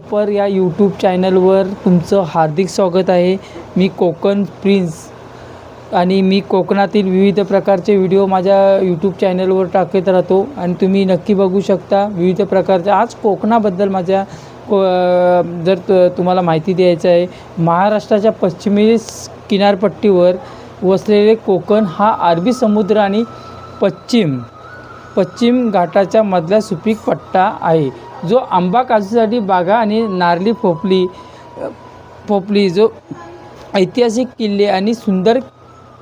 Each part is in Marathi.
पर या यूट्यूब चॅनलवर तुमचं हार्दिक स्वागत आहे. मी कोकण प्रिन्स आणि मी कोकणातील विविध प्रकारचे व्हिडिओ माझ्या यूट्यूब चॅनलवर टाकत राहतो आणि तुम्ही नक्की बघू शकता विविध प्रकारचे. आज कोकणाबद्दल माझ्या तुम्हाला माहिती द्यायचं आहे. महाराष्ट्राच्या पश्चिमेस किनारपट्टीवर वसलेले कोकण हा अरबी समुद्र आणि पश्चिम घाटाच्या मधला सुपीक पट्टा आहे, जो आंबा काजूसाठी बागा आणि नारळी पोपली जो ऐतिहासिक किल्ले आणि सुंदर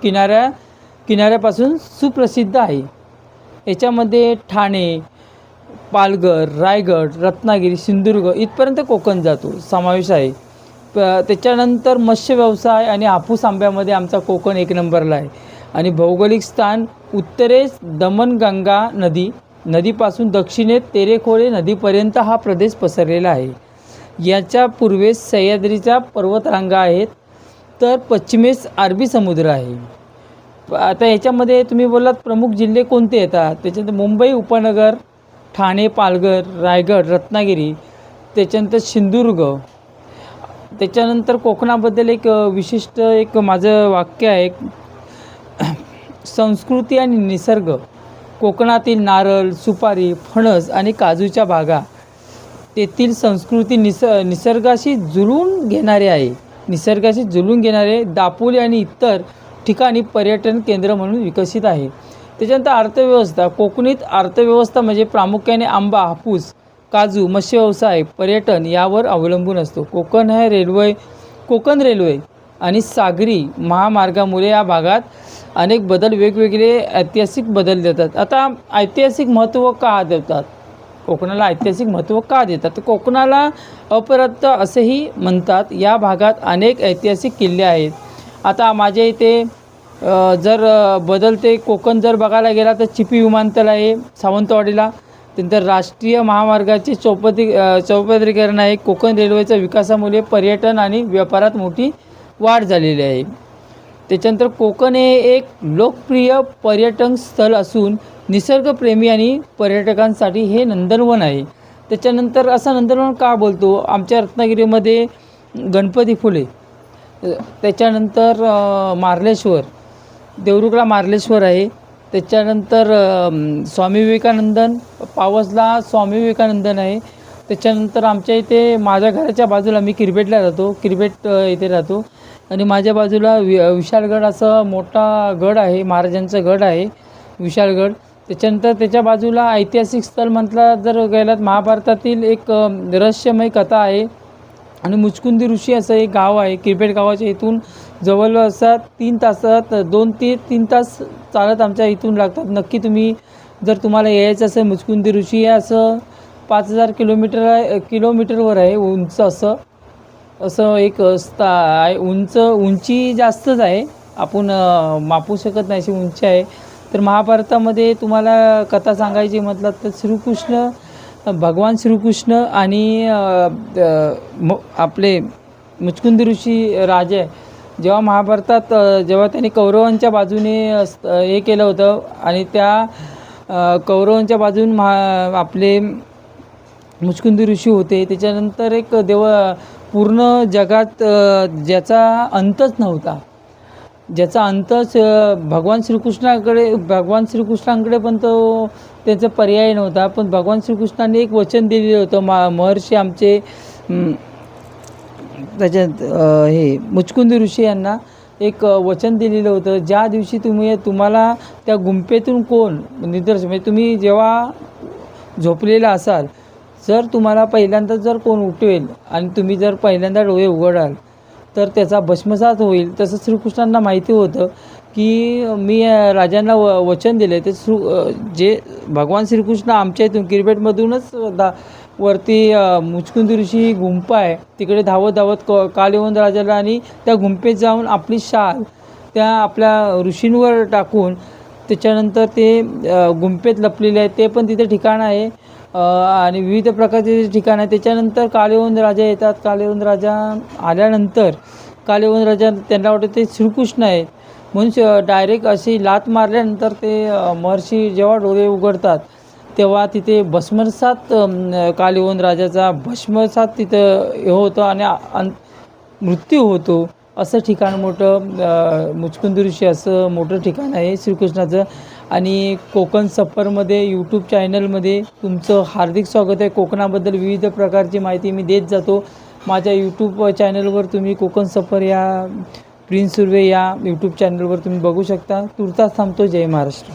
किनाऱ्यापासून सुप्रसिद्ध आहे. याच्यामध्ये ठाणे, पालघर, रायगड, रत्नागिरी, सिंधुदुर्ग इथपर्यंत कोकण समावेश आहे. त्याच्यानंतर मत्स्य व्यवसाय आणि हापूस आंब्यामध्ये आमचा कोकण एक नंबरला आहे. आणि भौगोलिक स्थान उत्तरेस दमणगंगा नदीपासून दक्षिणेत तेरेखोले नदीपर्यंत हा प्रदेश पसरलेला आहे. याच्या पूर्वेस सह्याद्रीच्या पर्वतरांगा आहेत, तर पश्चिमेस अरबी समुद्र आहे. आता याच्यामध्ये तुम्ही बोलात प्रमुख जिल्हे कोणते येतात, त्याच्यानंतर मुंबई उपनगर, ठाणे, पालघर, रायगड, रत्नागिरी, त्याच्यानंतर सिंधुदुर्ग. त्याच्यानंतर कोकणाबद्दल एक विशिष्ट एक माझं वाक्य आहे, संस्कृती आणि निसर्ग. कोकणातील नारळ, सुपारी, फणस आणि काजूच्या बागा तेथील संस्कृती निसर्गाशी जुळून घेणारे दापोली आणि इतर ठिकाणी पर्यटन केंद्र म्हणून विकसित आहे. त्याच्यानंतर अर्थव्यवस्था. कोकणीत अर्थव्यवस्था म्हणजे प्रामुख्याने आंबा, हापूस, काजू, मत्स्य व्यवसाय, पर्यटन यावर अवलंबून असतो. कोकण रेल्वे आणि सागरी महामार्गामुळे या भागात अनेक वेगवेगळे ऐतिहासिक बदल देतात. आता ऐतिहासिक महत्त्व का देतात, कोकणाला ऐतिहासिक महत्त्व का देतात, तर कोकणाला अपराध्य असेही म्हणतात. या भागात अनेक ऐतिहासिक किल्ले आहेत. आता माझ्या इथे जर बदलते कोकण जर बघायला गेला तर चिपी विमानतळ आहे सावंतवाडीला. त्यानंतर राष्ट्रीय महामार्गाचे चौपदरीकरण आहे. कोकण रेल्वेच्या विकासामुळे पर्यटन आणि व्यापारात मोठी वाढ झालेली आहे. त्याच्यानंतर कोकण हे एक लोकप्रिय पर्यटन स्थळ असून निसर्गप्रेमी आणि पर्यटकांसाठी हे नंदनवन आहे. त्याच्यानंतर असं नंदनवन का बोलतो, आमच्या रत्नागिरीमध्ये गणपती फुले, त्याच्यानंतर मार्लेश्वर, देवरुखला मार्लेश्वर आहे. त्याच्यानंतर स्वामी विवेकानंदन, पावसला स्वामी विवेकानंदन आहे. त्याच्यानंतर आमच्या इथे माझ्या घराच्या बाजूला मी किरबेट इथे राहतो आणि माझ्या बाजूला विशाळगड असं मोठा गड आहे, महाराजांचा गड आहे विशाळगड. त्याच्यानंतर त्याच्या बाजूला ऐतिहासिक स्थळ म्हटलं जर गेलात, महाभारतातील एक रहस्यमय कथा आहे आणि मुचकुंदी ऋषी असं एक गाव आहे. किरपेट गावाच्या इथून जवळ असा 3 तासात 2 ते 3 तास चालत आमच्या इथून लागतात. नक्की तुम्ही जर तुम्हाला यायचं असेल, मुचकुंदी ऋषी हे असं 5000 किलोमीटरवर आहे उंच असं एक आहे. उंची जास्तच आहे, आपण मापू शकत नाही अशी उंची आहे. तर महाभारतामध्ये तुम्हाला कथा सांगायची म्हटलं तर भगवान श्रीकृष्ण आणि आपले मुचकुंदी ऋषी राजे जेव्हा महाभारतात त्यांनी कौरवांच्या बाजूने हे केलं होतं आणि त्या कौरवांच्या बाजून आपले मुचकुंदी ऋषी होते. त्याच्यानंतर एक पूर्ण जगात ज्याचा अंतच नव्हता, ज्याचा अंतच भगवान श्रीकृष्णांकडे पण तो त्यांचा पर्याय नव्हता. पण भगवान श्रीकृष्णांनी एक वचन दिलेलं होतं महर्षी आमचे त्याच्यात हे मुचकुंदी ऋषी यांना एक वचन दिलेलं होतं, ज्या दिवशी तुम्हाला त्या गुंफेतून कोण निदर्शन म्हणजे तुम्ही जेव्हा झोपलेला असाल, जर तुम्हाला पहिल्यांदा जर कोण उठवेल आणि तुम्ही जर पहिल्यांदा डोळे उघडाल तर त्याचा भस्मसात होईल. तसं श्रीकृष्णांना माहिती होतं की मी राजांना वचन दिले. ते जे भगवान श्रीकृष्ण आमच्या इथून किरपेटमधूनच वरती मुचकुंदी ऋषी गुंफा आहे तिकडे धावत कालयवन राजाला आणि त्या गुंफेत जाऊन आपली शाल त्या आपल्या ऋषींवर टाकून त्याच्यानंतर ते गुंफेत लपलेले आहे. ते पण तिथे ठिकाण आहे आणि विविध प्रकारचे ठिकाण आहे. त्याच्यानंतर कालयवन राजा येतात. कालयवन राजा आल्यानंतर कालयवन राजा त्यांना वाटतं ते श्रीकृष्ण आहेत म्हणून डायरेक्ट अशी लात मारल्यानंतर ते महर्षी जेव्हा डोळे उघडतात तेव्हा तिथे भस्मसात काल येऊन राजाचा भस्मसात तिथं हे होतं आणि मृत्यू होतो. असं ठिकाण मोठं मुचकुंद ऋषी असं मोठं ठिकाण आहे श्रीकृष्णाचं. आणि कोकण सफरमध्ये यूट्यूब चॅनलमध्ये तुमचं हार्दिक स्वागत आहे. कोकणाबद्दल विविध प्रकारची माहिती मी देत जातो. माझ्या यूट्यूब चॅनलवर तुम्ही कोकण सफर या प्रिन्स सुर्वे या यूट्यूब चॅनलवर तुम्ही बघू शकता. तुर्तास थांबतो. जय महाराष्ट्र.